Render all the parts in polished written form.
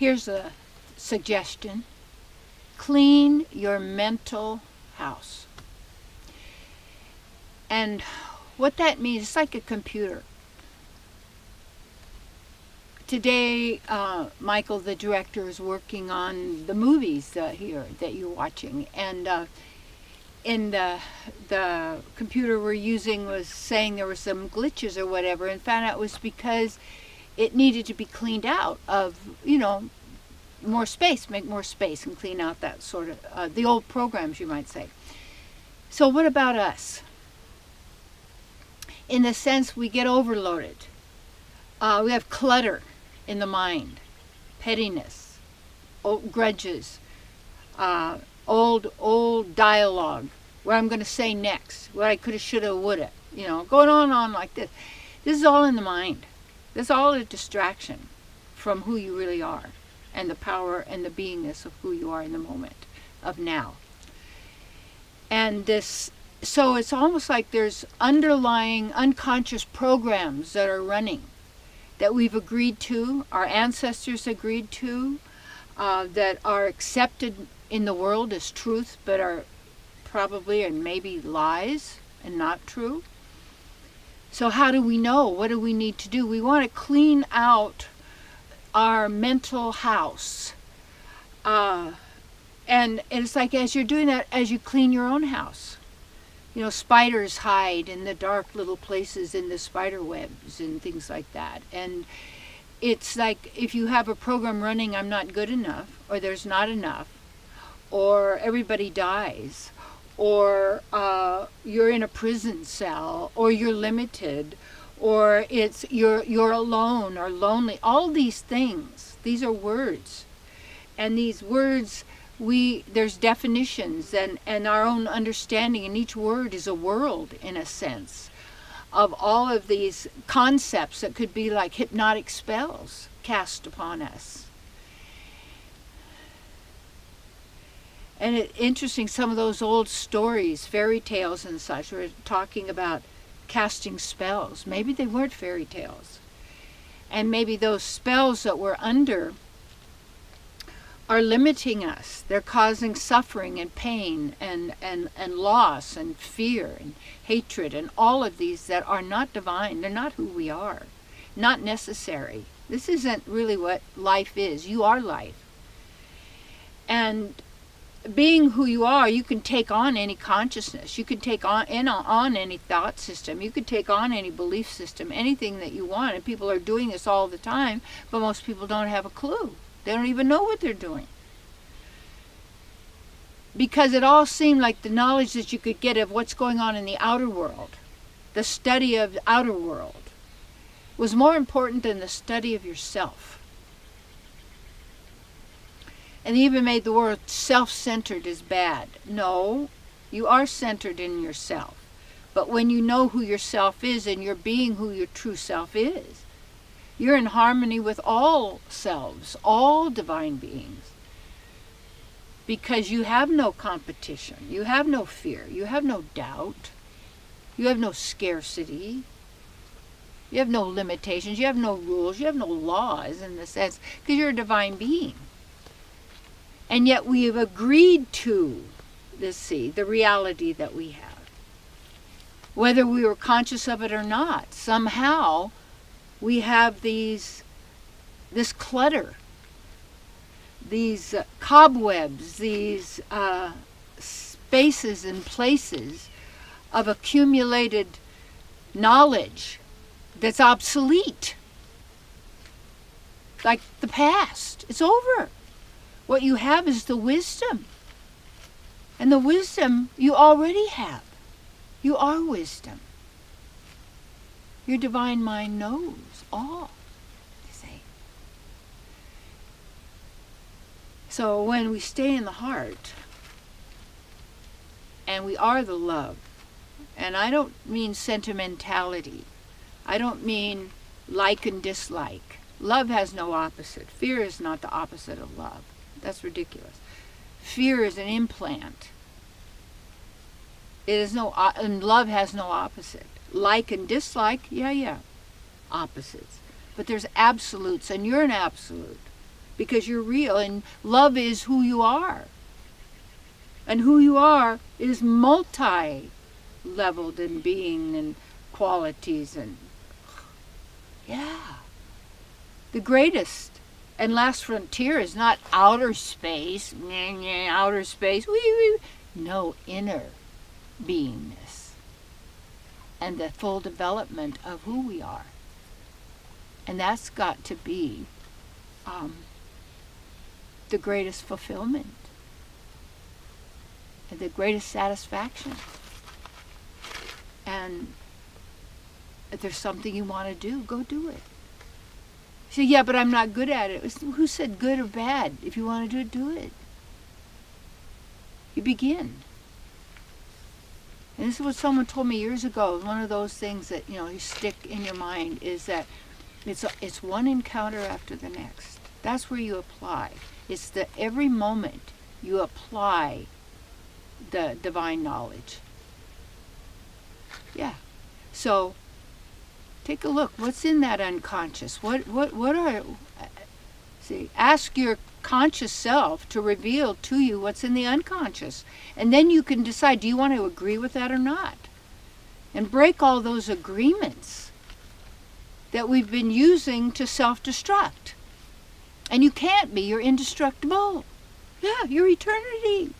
Here's a suggestion. Clean your mental house. And what that means, it's like a computer. Today, Michael, the director, is working on the movies here that you're watching. And in the computer we're using was saying there were some glitches or whatever, and found out it was because it needed to be cleaned out of, more space, make more space and clean out that sort of, the old programs, you might say. So what about us? In the sense we get overloaded. We have clutter in the mind, pettiness, old grudges, old dialogue, what I'm going to say next, what I coulda, shoulda, woulda, going on like this. This is all in the mind. This is all a distraction from who you really are and the power and the beingness of who you are in the moment of now. And so it's almost like there's underlying unconscious programs that are running that we've agreed to, our ancestors agreed to, that are accepted in the world as truth, but are probably and maybe lies and not true. So how do we know? What do we need to do? We want to clean out our mental house. And it's like as you're doing that, as you clean your own house. Spiders hide in the dark little places in the spider webs and things like that. And it's like if you have a program running, I'm not good enough, or there's not enough, or everybody dies, or you're in a prison cell, or you're limited, or it's you're alone or lonely. All these things, these are words. And these words, there's definitions and our own understanding, and each word is a world in a sense of all of these concepts that could be like hypnotic spells cast upon us. And it's interesting, some of those old stories, fairy tales and such, were talking about casting spells. Maybe they weren't fairy tales. And maybe those spells that we're under are limiting us. They're causing suffering and pain and loss and fear and hatred and all of these that are not divine. They're not who we are. Not necessary. This isn't really what life is. You are life. And being who you are, you can take on any consciousness. You can take on any thought system. You could take on any belief system, anything that you want. And people are doing this all the time, but most people don't have a clue. They don't even know what they're doing. Because it all seemed like the knowledge that you could get of what's going on in the outer world, the study of the outer world, was more important than the study of yourself. And they even made the word self-centered as bad. No, you are centered in yourself. But when you know who yourself is and you're being who your true self is, you're in harmony with all selves, all divine beings. Because you have no competition, you have no fear, you have no doubt, you have no scarcity, you have no limitations, you have no rules, you have no laws in the sense, because you're a divine being. And yet we have agreed to the reality that we have. Whether we were conscious of it or not, somehow we have this clutter, these cobwebs, these spaces and places of accumulated knowledge that's obsolete. Like the past, it's over. What you have is the wisdom. And the wisdom you already have. You are wisdom. Your divine mind knows all, you see. So when we stay in the heart, and we are the love, and I don't mean sentimentality. I don't mean like and dislike. Love has no opposite. Fear is not the opposite of love. That's ridiculous. Fear is an implant. It is no, and love has no opposite. Like and dislike, yeah, opposites. But there's absolutes, and you're an absolute. because you're real, and love is who you are. And who you are is multi-leveled in being and qualities, and yeah. The greatest and last frontier is not outer space, outer space, no, inner beingness and the full development of who we are. And that's got to be the greatest fulfillment and the greatest satisfaction. And if there's something you want to do, go do it. You say, yeah, but I'm not good at it. Who said good or bad? If you want to do it. You begin. And this is what someone told me years ago. One of those things that, you stick in your mind is that it's one encounter after the next. That's where you apply. It's that every moment you apply the divine knowledge. Yeah. So take a look. What's in that unconscious? What are, ask your conscious self to reveal to you what's in the unconscious. And then you can decide, do you want to agree with that or not? And break all those agreements that we've been using to self-destruct. And you can't be. You're indestructible. Yeah, you're eternity.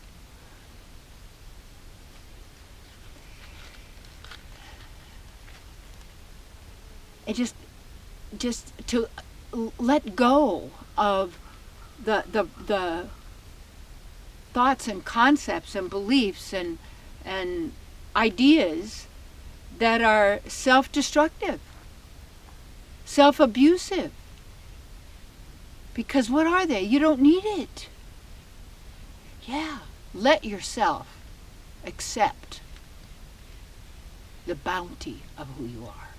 And just to let go of the thoughts and concepts and beliefs and ideas that are self-destructive, self-abusive. Because what are they? You don't need it. Yeah, let yourself accept the bounty of who you are.